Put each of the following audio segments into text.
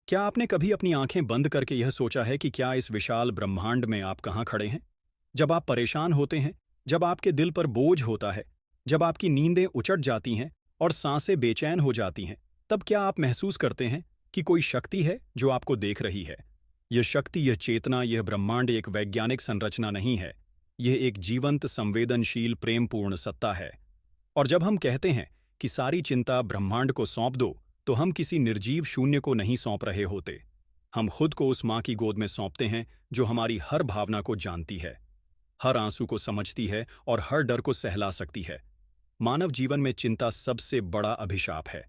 क्या आपने कभी अपनी आंखें बंद करके यह सोचा है कि क्या इस विशाल ब्रह्मांड में आप कहाँ खड़े हैं? जब आप परेशान होते हैं, जब आपके दिल पर बोझ होता है, जब आपकी नींदें उचट जाती हैं और सांसें बेचैन हो जाती हैं, तब क्या आप महसूस करते हैं कि कोई शक्ति है जो आपको देख रही है? यह शक्ति, यह चेतना, यह ब्रह्मांड एक वैज्ञानिक संरचना नहीं है। यह एक जीवंत, संवेदनशील, प्रेमपूर्ण सत्ता है। और जब हम कहते हैं कि सारी चिंता ब्रह्मांड को सौंप दो, तो हम किसी निर्जीव शून्य को नहीं सौंप रहे होते। हम खुद को उस माँ की गोद में सौंपते हैं जो हमारी हर भावना को जानती है, हर आंसू को समझती है और हर डर को सहला सकती है। मानव जीवन में चिंता सबसे बड़ा अभिशाप है।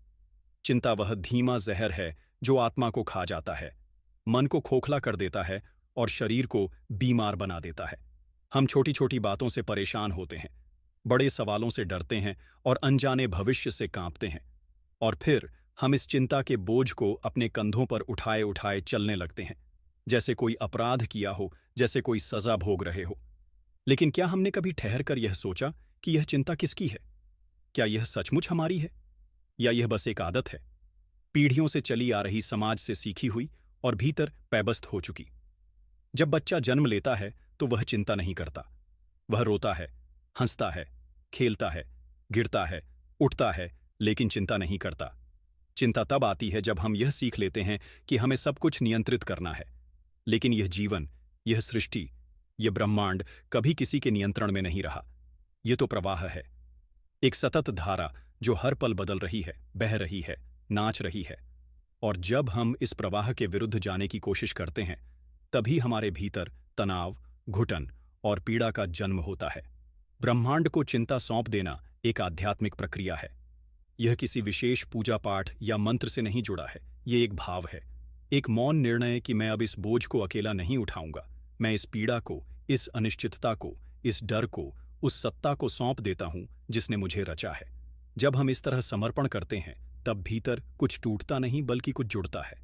चिंता वह धीमा जहर है जो आत्मा को खा जाता है, मन को खोखला कर देता है और शरीर को बीमार बना देता है। हम छोटी छोटी बातों से परेशान होते हैं, बड़े सवालों से डरते हैं और अनजाने भविष्य से कांपते हैं। और फिर हम इस चिंता के बोझ को अपने कंधों पर उठाए उठाए चलने लगते हैं, जैसे कोई अपराध किया हो, जैसे कोई सजा भोग रहे हो। लेकिन क्या हमने कभी ठहर कर यह सोचा कि यह चिंता किसकी है? क्या यह सचमुच हमारी है, या यह बस एक आदत है, पीढ़ियों से चली आ रही, समाज से सीखी हुई और भीतर पैबस्त हो चुकी? जब बच्चा जन्म लेता है तो वह चिंता नहीं करता। वह रोता है, हंसता है, खेलता है, गिरता है, उठता है, लेकिन चिंता नहीं करता। चिंता तब आती है जब हम यह सीख लेते हैं कि हमें सब कुछ नियंत्रित करना है। लेकिन यह जीवन, यह सृष्टि, यह ब्रह्मांड कभी किसी के नियंत्रण में नहीं रहा। यह तो प्रवाह है, एक सतत धारा जो हर पल बदल रही है, बह रही है, नाच रही है। और जब हम इस प्रवाह के विरुद्ध जाने की कोशिश करते हैं, तभी हमारे भीतर तनाव, घुटन और पीड़ा का जन्म होता है। ब्रह्मांड को चिंता सौंप देना एक आध्यात्मिक प्रक्रिया है। यह किसी विशेष पूजा पाठ या मंत्र से नहीं जुड़ा है। यह एक भाव है, एक मौन निर्णय कि मैं अब इस बोझ को अकेला नहीं उठाऊंगा। मैं इस पीड़ा को, इस अनिश्चितता को, इस डर को उस सत्ता को सौंप देता हूं जिसने मुझे रचा है। जब हम इस तरह समर्पण करते हैं, तब भीतर कुछ टूटता नहीं बल्कि कुछ जुड़ता है।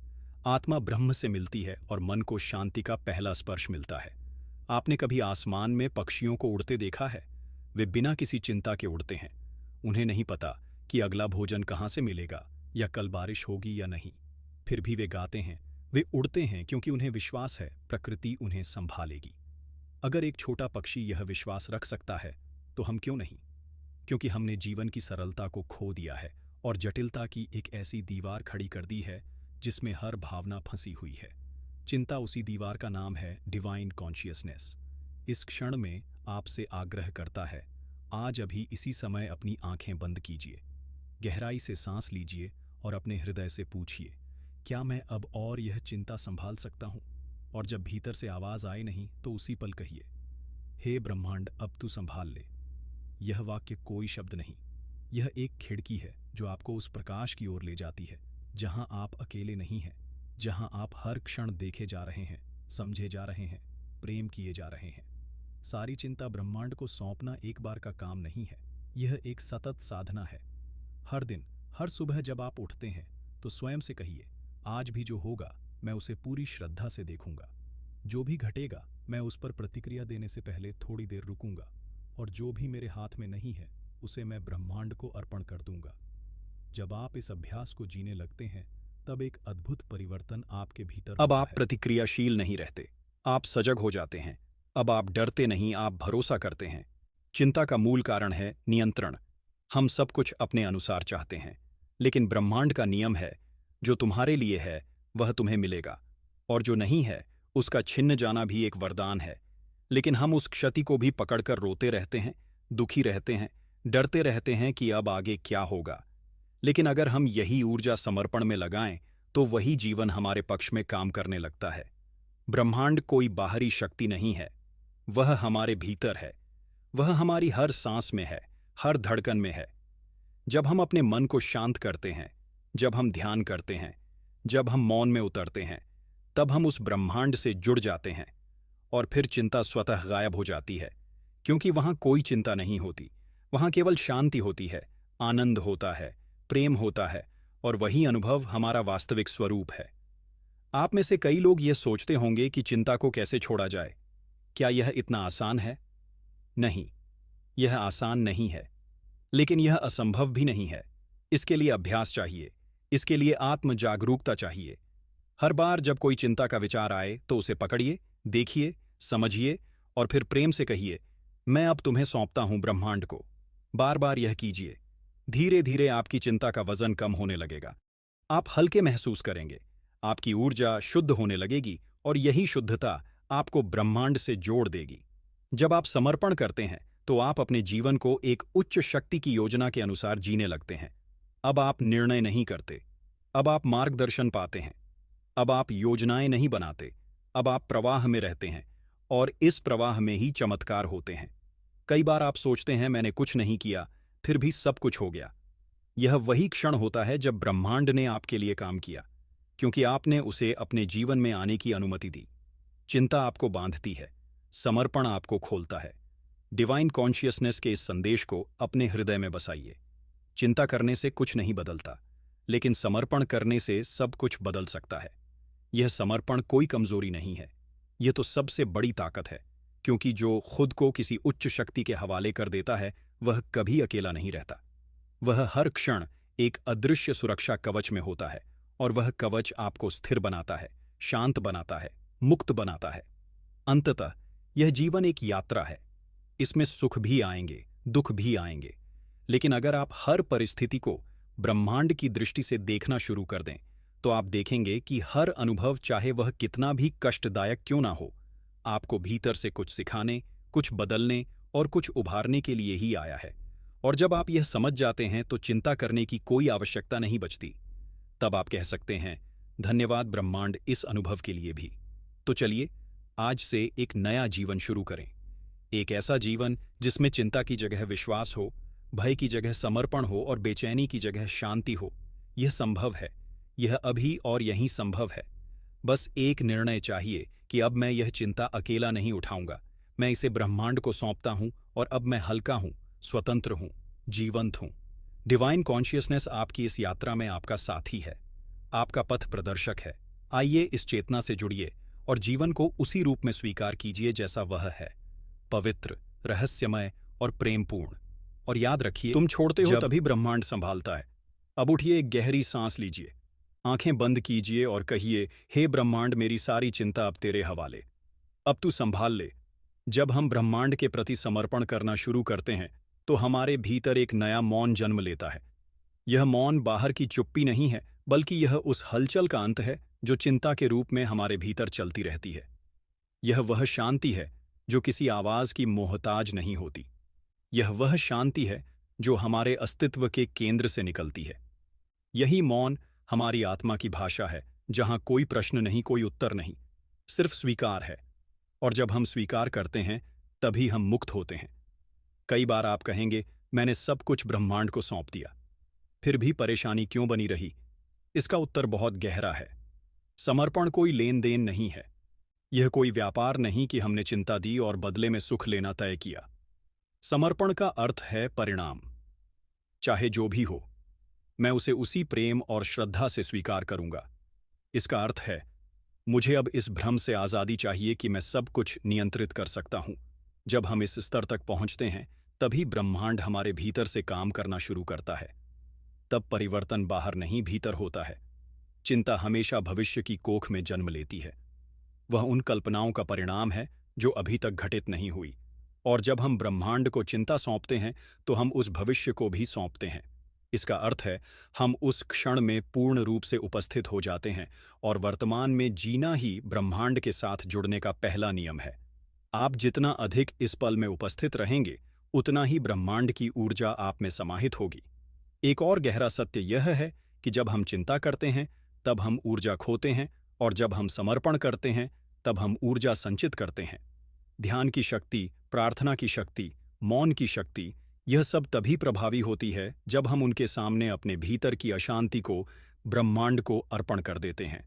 आत्मा ब्रह्म से मिलती है और मन को शांति का पहला स्पर्श मिलता है। आपने कभी आसमान में पक्षियों को उड़ते देखा है? वे बिना किसी चिंता के उड़ते हैं। उन्हें नहीं पता कि अगला भोजन कहाँ से मिलेगा या कल बारिश होगी या नहीं। फिर भी वे गाते हैं, वे उड़ते हैं क्योंकि उन्हें विश्वास है प्रकृति उन्हें संभालेगी। अगर एक छोटा पक्षी यह विश्वास रख सकता है, तो हम क्यों नहीं? क्योंकि हमने जीवन की सरलता को खो दिया है और जटिलता की एक ऐसी दीवार खड़ी कर दी है जिसमें हर भावना फंसी हुई है। चिंता उसी दीवार का नाम है, डिवाइन कॉन्शियसनेस। इस क्षण में आपसे आग्रह करता है, आज अभी इसी समय अपनी आंखें बंद कीजिए, गहराई से सांस लीजिए और अपने हृदय से पूछिए, क्या मैं अब और यह चिंता संभाल सकता हूँ? और जब भीतर से आवाज आए नहीं, तो उसी पल कहिए, हे ब्रह्मांड, अब तू संभाल ले। यह वाक्य कोई शब्द नहीं, यह एक खिड़की है जो आपको उस प्रकाश की ओर ले जाती है जहां आप अकेले नहीं हैं, जहां आप हर क्षण देखे जा रहे हैं, समझे जा रहे हैं, प्रेम किए जा रहे हैं। सारी चिंता ब्रह्मांड को सौंपना एक बार का काम नहीं है, यह एक सतत साधना है। हर दिन, हर सुबह जब आप उठते हैं, तो स्वयं से कहिए, आज भी जो होगा मैं उसे पूरी श्रद्धा से देखूंगा। जो भी घटेगा मैं उस पर प्रतिक्रिया देने से पहले थोड़ी देर रुकूंगा, और जो भी मेरे हाथ में नहीं है उसे मैं ब्रह्मांड को अर्पण कर दूंगा। जब आप इस अभ्यास को जीने लगते हैं, तब एक अद्भुत परिवर्तन आपके भीतर अब आप प्रतिक्रियाशील नहीं रहते, आप सजग हो जाते हैं। अब आप डरते नहीं, आप भरोसा करते हैं। चिंता का मूल कारण है नियंत्रण। हम सब कुछ अपने अनुसार चाहते हैं, लेकिन ब्रह्मांड का नियम है, जो तुम्हारे लिए है वह तुम्हें मिलेगा, और जो नहीं है उसका छिन्न जाना भी एक वरदान है। लेकिन हम उस क्षति को भी पकड़कर रोते रहते हैं, दुखी रहते हैं, डरते रहते हैं कि अब आगे क्या होगा। लेकिन अगर हम यही ऊर्जा समर्पण में लगाएं, तो वही जीवन हमारे पक्ष में काम करने लगता है। ब्रह्मांड कोई बाहरी शक्ति नहीं है, वह हमारे भीतर है। वह हमारी हर सांस में है, हर धड़कन में है। जब हम अपने मन को शांत करते हैं, जब हम ध्यान करते हैं, जब हम मौन में उतरते हैं, तब हम उस ब्रह्मांड से जुड़ जाते हैं। और फिर चिंता स्वतः गायब हो जाती है, क्योंकि वहां कोई चिंता नहीं होती। वहां केवल शांति होती है, आनंद होता है, प्रेम होता है, और वही अनुभव हमारा वास्तविक स्वरूप है। आप में से कई लोग यह सोचते होंगे कि चिंता को कैसे छोड़ा जाए। क्या यह इतना आसान है? नहीं, यह आसान नहीं है, लेकिन यह असंभव भी नहीं है। इसके लिए अभ्यास चाहिए, इसके लिए आत्म जागरूकता चाहिए। हर बार जब कोई चिंता का विचार आए तो उसे पकड़िए, देखिए, समझिए और फिर प्रेम से कहिए, मैं अब तुम्हें सौंपता हूं ब्रह्मांड को। बार बार यह कीजिए। धीरे धीरे आपकी चिंता का वजन कम होने लगेगा। आप हल्के महसूस करेंगे, आपकी ऊर्जा शुद्ध होने लगेगी और यही शुद्धता आपको ब्रह्मांड से जोड़ देगी। जब आप समर्पण करते हैं तो आप अपने जीवन को एक उच्च शक्ति की योजना के अनुसार जीने लगते हैं। अब आप निर्णय नहीं करते, अब आप मार्गदर्शन पाते हैं। अब आप योजनाएं नहीं बनाते, अब आप प्रवाह में रहते हैं और इस प्रवाह में ही चमत्कार होते हैं। कई बार आप सोचते हैं मैंने कुछ नहीं किया, फिर भी सब कुछ हो गया। यह वही क्षण होता है जब ब्रह्मांड ने आपके लिए काम किया, क्योंकि आपने उसे अपने जीवन में आने की अनुमति दी। चिंता आपको बांधती है, समर्पण आपको खोलता है। डिवाइन कॉन्शियसनेस के इस संदेश को अपने हृदय में बसाइए। चिंता करने से कुछ नहीं बदलता, लेकिन समर्पण करने से सब कुछ बदल सकता है। यह समर्पण कोई कमजोरी नहीं है, यह तो सबसे बड़ी ताकत है, क्योंकि जो खुद को किसी उच्च शक्ति के हवाले कर देता है वह कभी अकेला नहीं रहता। वह हर क्षण एक अदृश्य सुरक्षा कवच में होता है और वह कवच आपको स्थिर बनाता है, शांत बनाता है, मुक्त बनाता है। अंततः यह जीवन एक यात्रा है। इसमें सुख भी आएंगे, दुख भी आएंगे, लेकिन अगर आप हर परिस्थिति को ब्रह्मांड की दृष्टि से देखना शुरू कर दें तो आप देखेंगे कि हर अनुभव, चाहे वह कितना भी कष्टदायक क्यों ना हो, आपको भीतर से कुछ सिखाने, कुछ बदलने और कुछ उभारने के लिए ही आया है। और जब आप यह समझ जाते हैं तो चिंता करने की कोई आवश्यकता नहीं बचती। तब आप कह सकते हैं, धन्यवाद ब्रह्मांड इस अनुभव के लिए भी। तो चलिए आज से एक नया जीवन शुरू करें। एक ऐसा जीवन जिसमें चिंता की जगह विश्वास हो, भय की जगह समर्पण हो और बेचैनी की जगह शांति हो। यह संभव है, यह अभी और यहीं संभव है। बस एक निर्णय चाहिए कि अब मैं यह चिंता अकेला नहीं उठाऊंगा, मैं इसे ब्रह्मांड को सौंपता हूं और अब मैं हल्का हूं, स्वतंत्र हूं, जीवंत हूं। डिवाइन कॉन्शियसनेस आपकी इस यात्रा में आपका साथी है, आपका पथ प्रदर्शक है। आइए इस चेतना से जुड़िए और जीवन को उसी रूप में स्वीकार कीजिए जैसा वह है, पवित्र, रहस्यमय और प्रेमपूर्ण। और याद रखिए, तुम छोड़ते हो तभी ब्रह्मांड संभालता है। अब उठिए, एक गहरी सांस लीजिए, आंखें बंद कीजिए और कहिए, हे ब्रह्मांड, मेरी सारी चिंता अब तेरे हवाले, अब तू संभाल ले। जब हम ब्रह्मांड के प्रति समर्पण करना शुरू करते हैं तो हमारे भीतर एक नया मौन जन्म लेता है। यह मौन बाहर की चुप्पी नहीं है, बल्कि यह उस हलचल का अंत है जो चिंता के रूप में हमारे भीतर चलती रहती है। यह वह शांति है जो किसी आवाज की मोहताज नहीं होती। यह वह शांति है जो हमारे अस्तित्व के केंद्र से निकलती है। यही मौन हमारी आत्मा की भाषा है, जहां कोई प्रश्न नहीं, कोई उत्तर नहीं, सिर्फ स्वीकार है। और जब हम स्वीकार करते हैं तभी हम मुक्त होते हैं। कई बार आप कहेंगे, मैंने सब कुछ ब्रह्मांड को सौंप दिया, फिर भी परेशानी क्यों बनी रही? इसका उत्तर बहुत गहरा है। समर्पण कोई लेन देन नहीं है। यह कोई व्यापार नहीं कि हमने चिंता दी और बदले में सुख लेना तय किया। समर्पण का अर्थ है परिणाम। चाहे जो भी हो, मैं उसे उसी प्रेम और श्रद्धा से स्वीकार करूंगा। इसका अर्थ है, मुझे अब इस भ्रम से आज़ादी चाहिए कि मैं सब कुछ नियंत्रित कर सकता हूं। जब हम इस स्तर तक पहुंचते हैं तभी ब्रह्मांड हमारे भीतर से काम करना शुरू करता है। तब परिवर्तन बाहर नहीं, भीतर होता है। चिंता हमेशा भविष्य की कोख में जन्म लेती है। वह उन कल्पनाओं का परिणाम है जो अभी तक घटित नहीं हुई। और जब हम ब्रह्मांड को चिंता सौंपते हैं तो हम उस भविष्य को भी सौंपते हैं। इसका अर्थ है, हम उस क्षण में पूर्ण रूप से उपस्थित हो जाते हैं और वर्तमान में जीना ही ब्रह्मांड के साथ जुड़ने का पहला नियम है। आप जितना अधिक इस पल में उपस्थित रहेंगे, उतना ही ब्रह्मांड की ऊर्जा आप में समाहित होगी। एक और गहरा सत्य यह है कि जब हम चिंता करते हैं तब हम ऊर्जा खोते हैं, और जब हम समर्पण करते हैं तब हम ऊर्जा संचित करते हैं। ध्यान की शक्ति, प्रार्थना की शक्ति, मौन की शक्ति, यह सब तभी प्रभावी होती है जब हम उनके सामने अपने भीतर की अशांति को ब्रह्मांड को अर्पण कर देते हैं।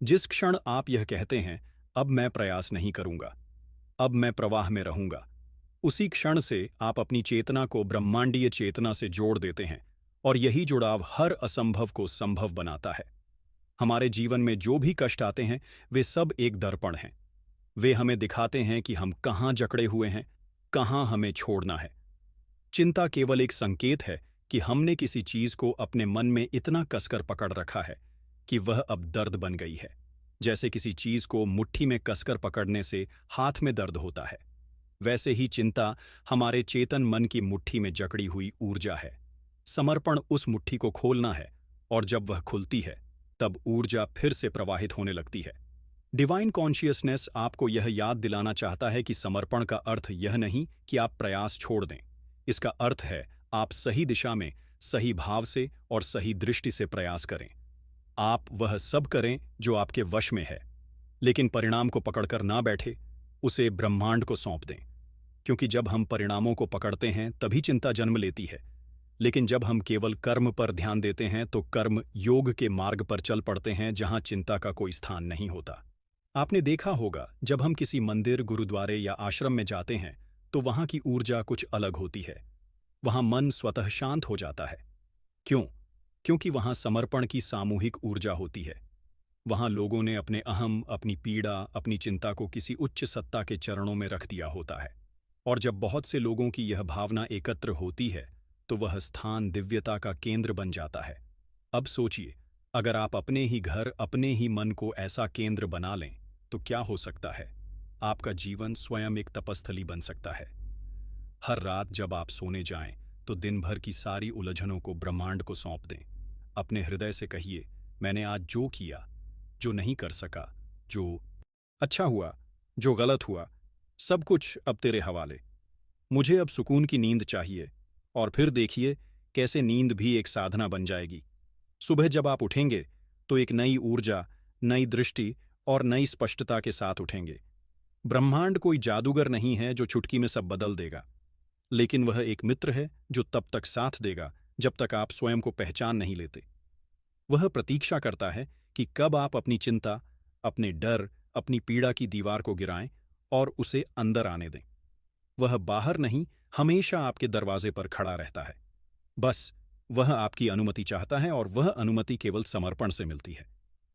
जिस क्षण आप यह कहते हैं, अब मैं प्रयास नहीं करूंगा, अब मैं प्रवाह में रहूंगा, उसी क्षण से आप अपनी चेतना को ब्रह्मांडीय चेतना से जोड़ देते हैं और यही जुड़ाव हर असंभव को संभव बनाता है। हमारे जीवन में जो भी कष्ट आते हैं वे सब एक दर्पण हैं। वे हमें दिखाते हैं कि हम कहाँ जकड़े हुए हैं, कहाँ हमें छोड़ना है। चिंता केवल एक संकेत है कि हमने किसी चीज को अपने मन में इतना कसकर पकड़ रखा है कि वह अब दर्द बन गई है। जैसे किसी चीज को मुट्ठी में कसकर पकड़ने से हाथ में दर्द होता है, वैसे ही चिंता हमारे चेतन मन की मुट्ठी में जकड़ी हुई ऊर्जा है। समर्पण उस मुट्ठी को खोलना है, और जब वह खुलती है तब ऊर्जा फिर से प्रवाहित होने लगती है। डिवाइन कॉन्शियसनेस आपको यह याद दिलाना चाहता है कि समर्पण का अर्थ यह नहीं कि आप प्रयास छोड़ दें। इसका अर्थ है आप सही दिशा में, सही भाव से और सही दृष्टि से प्रयास करें। आप वह सब करें जो आपके वश में है, लेकिन परिणाम को पकड़कर ना बैठे, उसे ब्रह्मांड को सौंप दें। क्योंकि जब हम परिणामों को पकड़ते हैं तभी चिंता जन्म लेती है, लेकिन जब हम केवल कर्म पर ध्यान देते हैं तो कर्म योग के मार्ग पर चल पड़ते हैं, जहां चिंता का कोई स्थान नहीं होता। आपने देखा होगा, जब हम किसी मंदिर, गुरुद्वारे या आश्रम में जाते हैं तो वहां की ऊर्जा कुछ अलग होती है। वहां मन स्वतः शांत हो जाता है। क्यों? क्योंकि वहां समर्पण की सामूहिक ऊर्जा होती है। वहां लोगों ने अपने अहम, अपनी पीड़ा, अपनी चिंता को किसी उच्च सत्ता के चरणों में रख दिया होता है। और जब बहुत से लोगों की यह भावना एकत्र होती है तो वह स्थान दिव्यता का केंद्र बन जाता है। अब सोचिए, अगर आप अपने ही घर, अपने ही मन को ऐसा केंद्र बना लें तो क्या हो सकता है? आपका जीवन स्वयं एक तपस्थली बन सकता है। हर रात जब आप सोने जाएं तो दिन भर की सारी उलझनों को ब्रह्मांड को सौंप दें। अपने हृदय से कहिए, मैंने आज जो किया, जो नहीं कर सका, जो अच्छा हुआ, जो गलत हुआ, सब कुछ अब तेरे हवाले। मुझे अब सुकून की नींद चाहिए। और फिर देखिए कैसे नींद भी एक साधना बन जाएगी। सुबह जब आप उठेंगे तो एक नई ऊर्जा, नई दृष्टि और नई स्पष्टता के साथ उठेंगे। ब्रह्मांड कोई जादूगर नहीं है जो चुटकी में सब बदल देगा, लेकिन वह एक मित्र है जो तब तक साथ देगा जब तक आप स्वयं को पहचान नहीं लेते। वह प्रतीक्षा करता है कि कब आप अपनी चिंता, अपने डर, अपनी पीड़ा की दीवार को गिराएं और उसे अंदर आने दें। वह बाहर नहीं, हमेशा आपके दरवाजे पर खड़ा रहता है। बस वह आपकी अनुमति चाहता है, और वह अनुमति केवल समर्पण से मिलती है।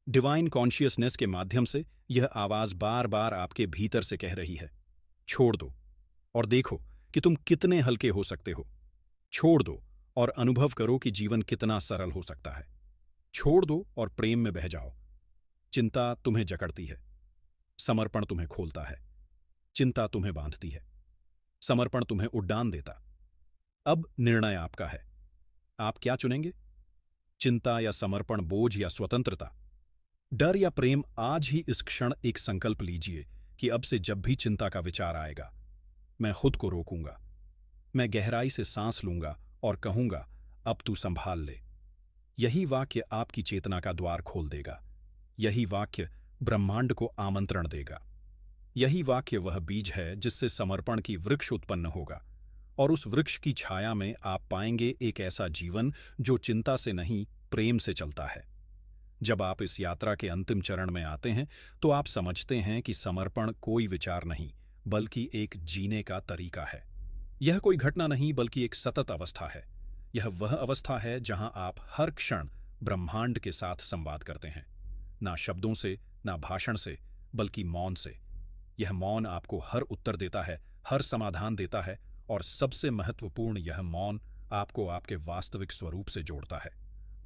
डिवाइन कॉन्शियसनेस के माध्यम से यह आवाज बार बार आपके भीतर से कह रही है, छोड़ दो और देखो कि तुम कितने हल्के हो सकते हो। छोड़ दो और अनुभव करो कि जीवन कितना सरल हो सकता है। छोड़ दो और प्रेम में बह जाओ। चिंता तुम्हें जकड़ती है, समर्पण तुम्हें खोलता है। चिंता तुम्हें बांधती है, समर्पण तुम्हें उड्डान देता। अब निर्णय आपका है। आप क्या चुनेंगे? चिंता या समर्पण, बोझ या स्वतंत्रता, डर या प्रेम? आज ही इस क्षण एक संकल्प लीजिए कि अब से जब भी चिंता का विचार आएगा, मैं खुद को रोकूंगा। मैं गहराई से सांस लूंगा और कहूंगा, अब तू संभाल ले। यही वाक्य आपकी चेतना का द्वार खोल देगा। यही वाक्य ब्रह्मांड को आमंत्रण देगा। यही वाक्य वह बीज है जिससे समर्पण की वृक्ष उत्पन्न होगा, और उस वृक्ष की छाया में आप पाएंगे एक ऐसा जीवन जो चिंता से नहीं, प्रेम से चलता है। जब आप इस यात्रा के अंतिम चरण में आते हैं तो आप समझते हैं कि समर्पण कोई विचार नहीं, बल्कि एक जीने का तरीका है। यह कोई घटना नहीं, बल्कि एक सतत अवस्था है। यह वह अवस्था है जहां आप हर क्षण ब्रह्मांड के साथ संवाद करते हैं, ना शब्दों से, ना भाषण से, बल्कि मौन से। यह मौन आपको हर उत्तर देता है, हर समाधान देता है, और सबसे महत्वपूर्ण, यह मौन आपको आपके वास्तविक स्वरूप से जोड़ता है।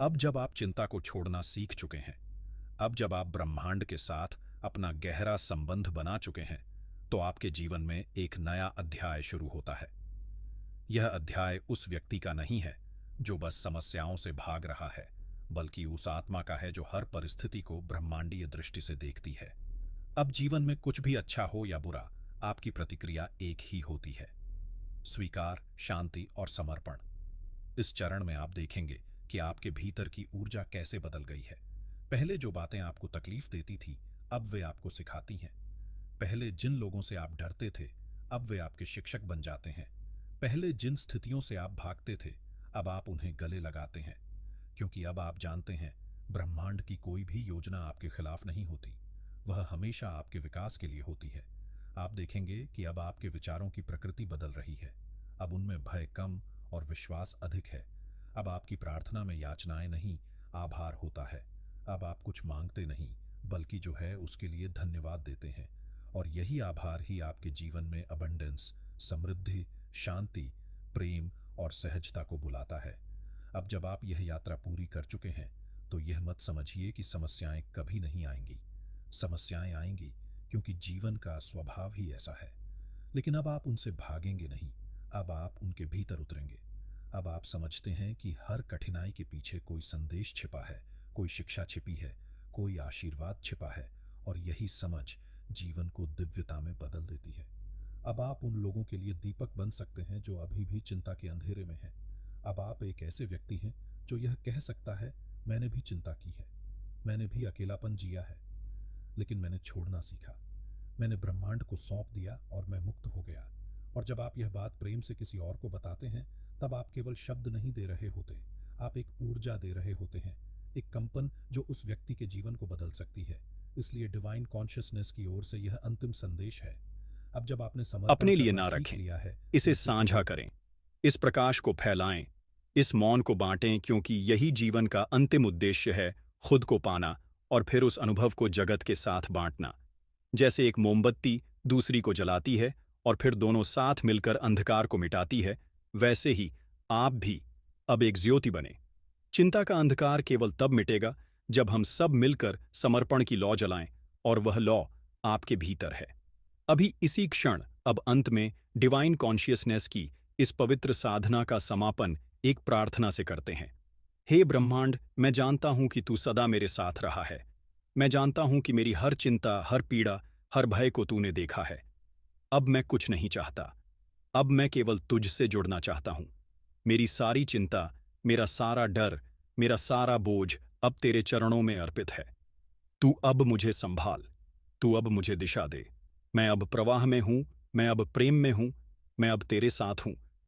अब जब आप चिंता को छोड़ना सीख चुके हैं, अब जब आप ब्रह्मांड के साथ अपना गहरा संबंध बना चुके हैं, तो आपके जीवन में एक नया अध्याय शुरू होता है। यह अध्याय उस व्यक्ति का नहीं है जो बस समस्याओं से भाग रहा है, बल्कि उस आत्मा का है जो हर परिस्थिति को ब्रह्मांडीय दृष्टि से देखती है। अब जीवन में कुछ भी अच्छा हो या बुरा, आपकी प्रतिक्रिया एक ही होती है, स्वीकार, शांति और समर्पण। इस चरण में आप देखेंगे कि आपके भीतर की ऊर्जा कैसे बदल गई है। पहले जो बातें आपको तकलीफ देती थी, अब वे आपको सिखाती हैं। पहले जिन लोगों से आप डरते थे, अब वे आपके शिक्षक बन जाते हैं। पहले जिन स्थितियों से आप भागते थे, अब आप उन्हें गले लगाते हैं, क्योंकि अब आप जानते हैं ब्रह्मांड की कोई भी योजना आपके खिलाफ नहीं होती, वह हमेशा आपके विकास के लिए होती है। आप देखेंगे कि अब आपके विचारों की प्रकृति बदल रही है। अब उनमें भय कम और विश्वास अधिक है। अब आपकी प्रार्थना में याचनाएं नहीं, आभार होता है। अब आप कुछ मांगते नहीं, बल्कि जो है उसके लिए धन्यवाद देते हैं। और यही आभार ही आपके जीवन में अबंडेंस, समृद्धि, शांति, प्रेम और सहजता को बुलाता है। अब जब आप यह यात्रा पूरी कर चुके हैं, तो यह मत समझिए कि समस्याएं कभी नहीं आएंगी। समस्याएं आएंगी क्योंकि जीवन का स्वभाव ही ऐसा है। लेकिन अब आप उनसे भागेंगे नहीं, अब आप उनके भीतर उतरेंगे। अब आप समझते हैं कि हर कठिनाई के पीछे कोई संदेश छिपा है, कोई शिक्षा छिपी है, कोई आशीर्वाद छिपा है, और यही समझ जीवन को दिव्यता में बदल देती है। अब आप उन लोगों के लिए दीपक बन सकते हैं जो अभी भी चिंता के अंधेरे में हैं। अब आप एक ऐसे व्यक्ति हैं जो यह कह सकता है, मैंने भी चिंता की है, मैंने भी अकेलापन जिया है, लेकिन मैंने छोड़ना सीखा। मैंने ब्रह्मांड को सौंप दिया और मैं मुक्त हो गया। और जब आप यह बात प्रेम से किसी और को बताते हैं, तब आप केवल शब्द नहीं दे रहे होते, आप एक ऊर्जा दे रहे होते हैं, एक कंपन जो उस व्यक्ति के जीवन को बदल सकती है। इसलिए डिवाइन कॉन्शियसनेस की ओर से यह अंतिम संदेश है। अब जब आपने समर्पण अपने लिए करना ना सीख रखें, लिया है, इसे क्योंकि साझा करें, इस प्रकाश को फैलाएं, इस मौन को बांटें, क्योंकि यही जीवन का अंतिम उद्देश्य है, खुद को पाना और फिर उस अनुभव को जगत के साथ बांटना। जैसे एक मोमबत्ती दूसरी को जलाती है और फिर दोनों साथ मिलकर अंधकार को मिटाती है, वैसे ही आप भी अब एक ज्योति बने। चिंता का अंधकार केवल तब मिटेगा जब हम सब मिलकर समर्पण की लौ जलाएं, और वह लौ आपके भीतर है। अभी इसी क्षण, अब अंत में डिवाइन कॉन्शियसनेस की इस पवित्र साधना का समापन एक प्रार्थना से करते हैं। हे ब्रह्मांड, मैं जानता हूं कि तू सदा मेरे साथ रहा है। मैं जानता हूं कि मेरी हर चिंता, हर पीड़ा, हर भय को तूने देखा है। अब मैं कुछ नहीं चाहता। अब मैं केवल तुझसे जुड़ना चाहता हूं। मेरी सारी चिंता, मेरा सारा डर, मेरा सारा बोझ अब तेरे चरणों में अर्पित है। तू अब मुझे संभाल, तू अब मुझे दिशा दे। मैं अब प्रवाह में हूं, मैं अब प्रेम में हूं, मैं अब तेरे साथ हूं,